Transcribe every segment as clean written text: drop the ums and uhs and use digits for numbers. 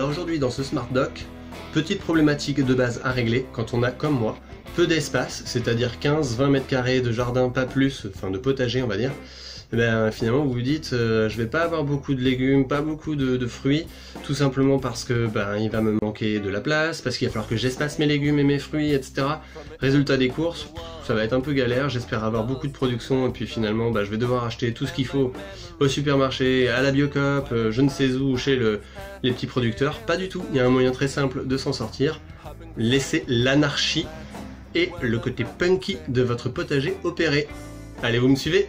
Alors aujourd'hui dans ce Smart Doc, petite problématique de base à régler quand on a, comme moi, peu d'espace, c'est-à-dire 15-20 mètres carrés de jardin, pas plus, enfin de potager on va dire. Et ben, finalement vous vous dites je vais pas avoir beaucoup de légumes, pas beaucoup de fruits, tout simplement parce que il va me manquer de la place, parce qu'il va falloir que j'espace mes légumes et mes fruits, etc. Résultat des courses, ça va être un peu galère, j'espère avoir beaucoup de production et puis finalement je vais devoir acheter tout ce qu'il faut au supermarché, à la Biocoop, je ne sais où, chez les petits producteurs. Pas du tout, il y a un moyen très simple de s'en sortir, laissez l'anarchie et le côté punky de votre potager opérer. Allez, vous me suivez ?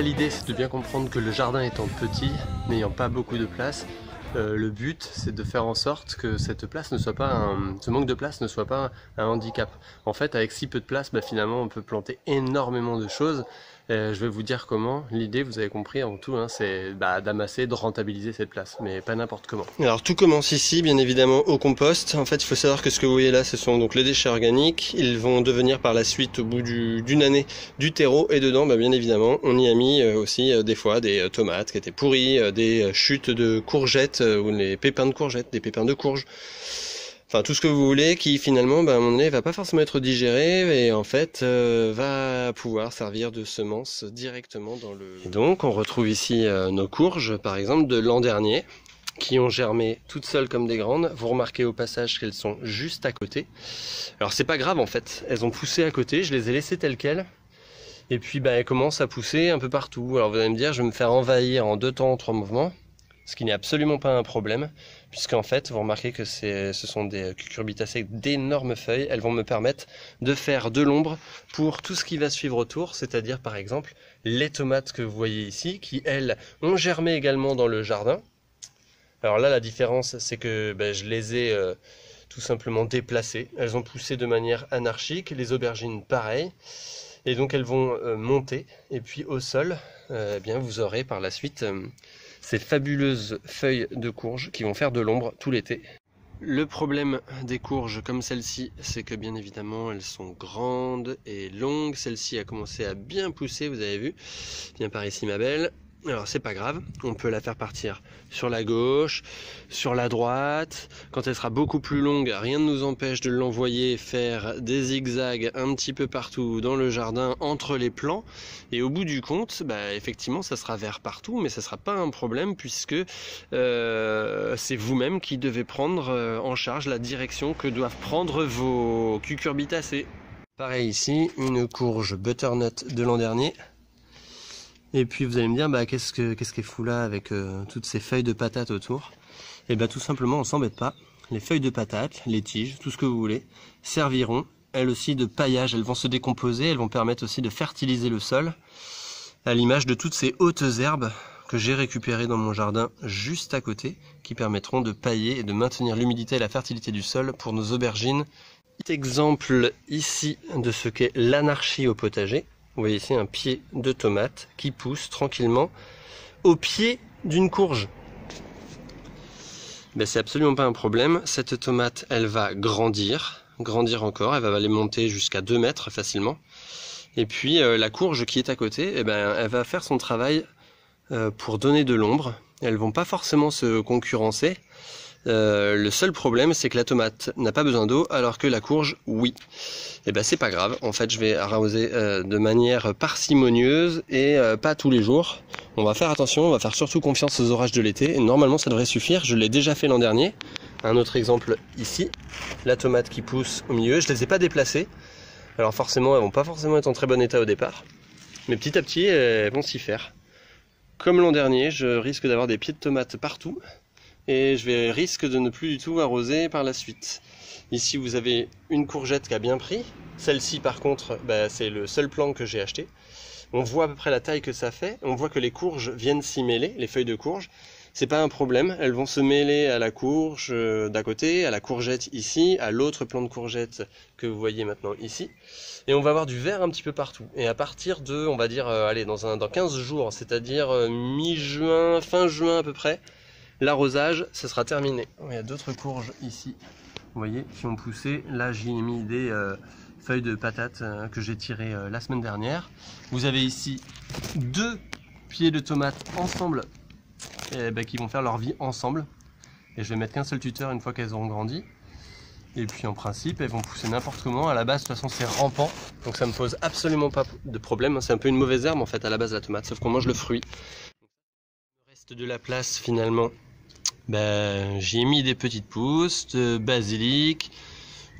L'idée c'est de bien comprendre que le jardin étant petit, n'ayant pas beaucoup de place, le but c'est de faire en sorte que cette place ne soit pas ce manque de place ne soit pas un handicap. En fait, avec si peu de place, finalement on peut planter énormément de choses. Je vais vous dire comment. L'idée, vous avez compris avant tout, c'est d'amasser, de rentabiliser cette place, mais pas n'importe comment. Alors tout commence ici, bien évidemment, au compost. En fait, il faut savoir que ce que vous voyez là, ce sont donc les déchets organiques. Ils vont devenir par la suite, au bout d'une année, du terreau. Et dedans, bien évidemment, on y a mis aussi des fois des tomates qui étaient pourries, des chutes de courgettes ou les pépins de courgettes, des pépins de courge. Enfin, tout ce que vous voulez qui finalement, à un moment donné, va pas forcément être digéré et en fait va pouvoir servir de semence directement dans le... Et donc, on retrouve ici nos courges, par exemple, de l'an dernier, qui ont germé toutes seules comme des grandes. Vous remarquez au passage qu'elles sont juste à côté. Alors, c'est pas grave en fait, elles ont poussé à côté, je les ai laissées telles quelles. Et puis, elles commencent à pousser un peu partout. Alors, vous allez me dire, je vais me faire envahir en 2 temps, 3 mouvements. Ce qui n'est absolument pas un problème, puisqu'en fait, vous remarquez que ce sont des cucurbitacées avec d'énormes feuilles. Elles vont me permettre de faire de l'ombre pour tout ce qui va suivre autour, c'est-à-dire par exemple les tomates que vous voyez ici, qui elles ont germé également dans le jardin. Alors là, la différence, c'est que je les ai tout simplement déplacées. Elles ont poussé de manière anarchique, les aubergines pareil. Et donc elles vont monter, et puis au sol, vous aurez par la suite... ces fabuleuses feuilles de courge qui vont faire de l'ombre tout l'été. Le problème des courges comme celle-ci, c'est que bien évidemment elles sont grandes et longues. Celle-ci a commencé à bien pousser, vous avez vu. Viens par ici ma belle. Alors c'est pas grave, on peut la faire partir sur la gauche, sur la droite. Quand elle sera beaucoup plus longue, rien ne nous empêche de l'envoyer faire des zigzags un petit peu partout dans le jardin, entre les plants. Et au bout du compte, effectivement ça sera vert partout, mais ça sera pas un problème puisque c'est vous-même qui devez prendre en charge la direction que doivent prendre vos cucurbitacées. Pareil ici, une courge butternut de l'an dernier. Et puis vous allez me dire, qu'est-ce qu'elle fout là avec toutes ces feuilles de patates autour? Et tout simplement, on s'embête pas. Les feuilles de patates, les tiges, tout ce que vous voulez, serviront, elles aussi, de paillage. Elles vont se décomposer, elles vont permettre aussi de fertiliser le sol, à l'image de toutes ces hautes herbes que j'ai récupérées dans mon jardin juste à côté, qui permettront de pailler et de maintenir l'humidité et la fertilité du sol pour nos aubergines. Petit exemple ici de ce qu'est l'anarchie au potager. Vous voyez ici un pied de tomate qui pousse tranquillement au pied d'une courge. C'est absolument pas un problème. Cette tomate, elle va grandir encore. Elle va aller monter jusqu'à 2 mètres facilement. Et puis la courge qui est à côté, elle va faire son travail pour donner de l'ombre. Elles vont pas forcément se concurrencer. Le seul problème, c'est que la tomate n'a pas besoin d'eau, alors que la courge, oui. C'est pas grave. En fait, je vais arroser de manière parcimonieuse et pas tous les jours. On va faire attention, on va faire surtout confiance aux orages de l'été. Et normalement, ça devrait suffire. Je l'ai déjà fait l'an dernier. Un autre exemple ici, la tomate qui pousse au milieu. Je les ai pas déplacées. Alors forcément, elles vont pas forcément être en très bon état au départ. Mais petit à petit, elles vont s'y faire. Comme l'an dernier, je risque d'avoir des pieds de tomates partout. Et je risque de ne plus du tout arroser par la suite. Ici vous avez une courgette qui a bien pris. Celle-ci par contre, c'est le seul plant que j'ai acheté. On voit à peu près la taille que ça fait. On voit que les courges viennent s'y mêler, les feuilles de courge. C'est pas un problème, elles vont se mêler à la courge d'à côté, à la courgette ici, à l'autre plant de courgette que vous voyez maintenant ici. Et on va avoir du vert un petit peu partout. Et à partir de, on va dire, dans 15 jours, c'est-à-dire mi-juin, fin juin à peu près, l'arrosage, ça sera terminé. Il y a d'autres courges ici, vous voyez, qui ont poussé. Là, j'y ai mis feuilles de patates que j'ai tirées la semaine dernière. Vous avez ici 2 pieds de tomates ensemble qui vont faire leur vie ensemble. Et je vais mettre qu'un seul tuteur une fois qu'elles auront grandi. Et puis en principe, elles vont pousser n'importe comment. À la base, de toute façon, c'est rampant. Donc ça me pose absolument pas de problème. C'est un peu une mauvaise herbe en fait à la base la tomate, sauf qu'on mange le fruit. Le reste de la place finalement, j'y ai mis des petites pousses de basilic,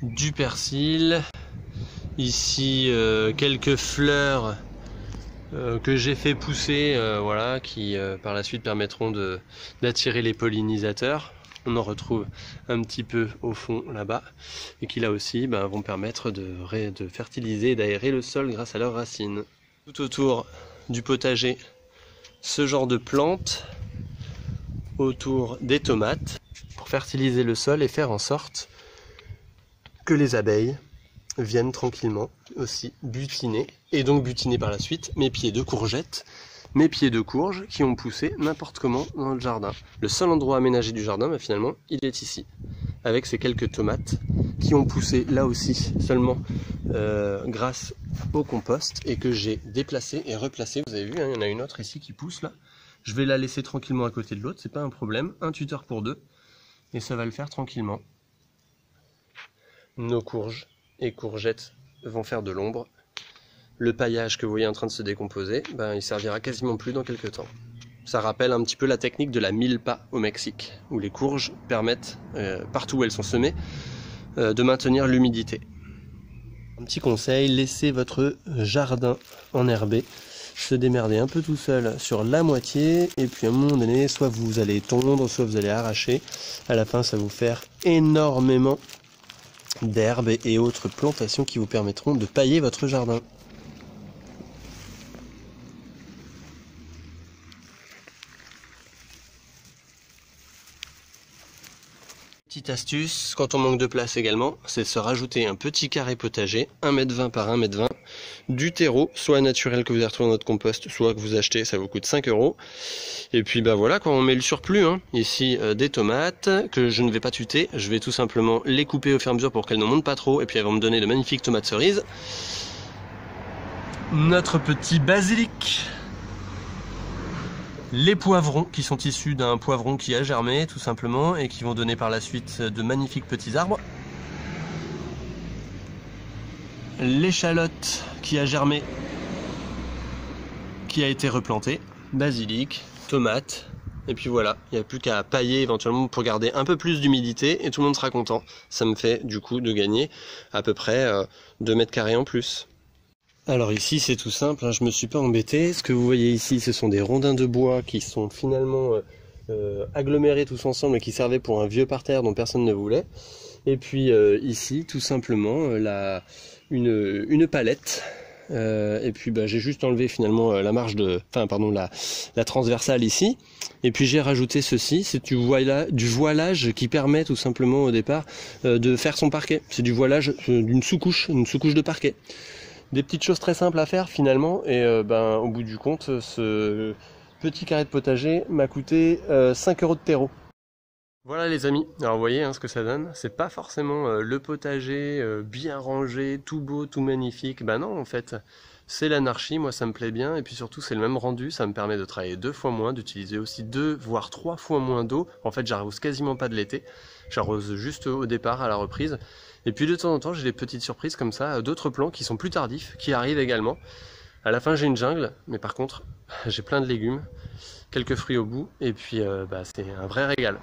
du persil. Ici, quelques fleurs que j'ai fait pousser, voilà, qui par la suite permettront d'attirer les pollinisateurs. On en retrouve un petit peu au fond là-bas et qui là aussi vont permettre de fertiliser et d'aérer le sol grâce à leurs racines. Tout autour du potager, ce genre de plantes autour des tomates pour fertiliser le sol et faire en sorte que les abeilles viennent tranquillement aussi butiner et donc butiner par la suite mes pieds de courgettes, mes pieds de courge qui ont poussé n'importe comment dans le jardin. Le seul endroit aménagé du jardin, finalement, il est ici, avec ces quelques tomates qui ont poussé là aussi seulement grâce au compost et que j'ai déplacé et replacé. Vous avez vu, il y en a une autre ici qui pousse là. Je vais la laisser tranquillement à côté de l'autre, c'est pas un problème. Un tuteur pour 2 et ça va le faire tranquillement. Nos courges et courgettes vont faire de l'ombre. Le paillage que vous voyez en train de se décomposer, il servira quasiment plus dans quelques temps. Ça rappelle un petit peu la technique de la milpa au Mexique, où les courges permettent, partout où elles sont semées, de maintenir l'humidité. Un petit conseil, laissez votre jardin enherbé se démerder un peu tout seul sur la moitié, et puis à un moment donné, soit vous allez tondre, soit vous allez arracher. À la fin, ça va vous faire énormément d'herbes et autres plantations qui vous permettront de pailler votre jardin. Petite astuce, quand on manque de place également, c'est de se rajouter un petit carré potager, 1,20 m par 1,20 m, du terreau, soit naturel que vous avez retrouvé dans votre compost, soit que vous achetez, ça vous coûte 5 €. Et puis voilà, quand on met le surplus, ici des tomates, que je ne vais pas tuter, je vais tout simplement les couper au fur et à mesure pour qu'elles ne montent pas trop, et puis elles vont me donner de magnifiques tomates cerises. Notre petit basilic. Les poivrons qui sont issus d'un poivron qui a germé tout simplement et qui vont donner par la suite de magnifiques petits arbres. L'échalote qui a germé, qui a été replantée, basilic, tomate, et puis voilà, il n'y a plus qu'à pailler éventuellement pour garder un peu plus d'humidité et tout le monde sera content. Ça me fait du coup de gagner à peu près 2 mètres carrés en plus. Alors ici c'est tout simple, je me suis pas embêté. Ce que vous voyez ici, ce sont des rondins de bois qui sont finalement agglomérés tous ensemble et qui servaient pour un vieux parterre dont personne ne voulait. Et puis ici tout simplement une palette. Et puis j'ai juste enlevé finalement la marge la transversale ici. Et puis j'ai rajouté ceci, c'est du voilage qui permet tout simplement au départ de faire son parquet. C'est du voilage d'une sous-couche, une sous-couche de parquet. Des petites choses très simples à faire finalement, et au bout du compte, ce petit carré de potager m'a coûté 5 € de terreau. Voilà les amis, alors vous voyez ce que ça donne, c'est pas forcément le potager bien rangé, tout beau, tout magnifique, non en fait, c'est l'anarchie, moi ça me plaît bien, et puis surtout c'est le même rendu, ça me permet de travailler 2 fois moins, d'utiliser aussi 2 voire 3 fois moins d'eau. En fait j'arrose quasiment pas de l'été, j'arrose juste au départ à la reprise. Et puis de temps en temps j'ai des petites surprises comme ça, d'autres plants qui sont plus tardifs, qui arrivent également. À la fin j'ai une jungle, mais par contre j'ai plein de légumes, quelques fruits au bout, et puis c'est un vrai régal.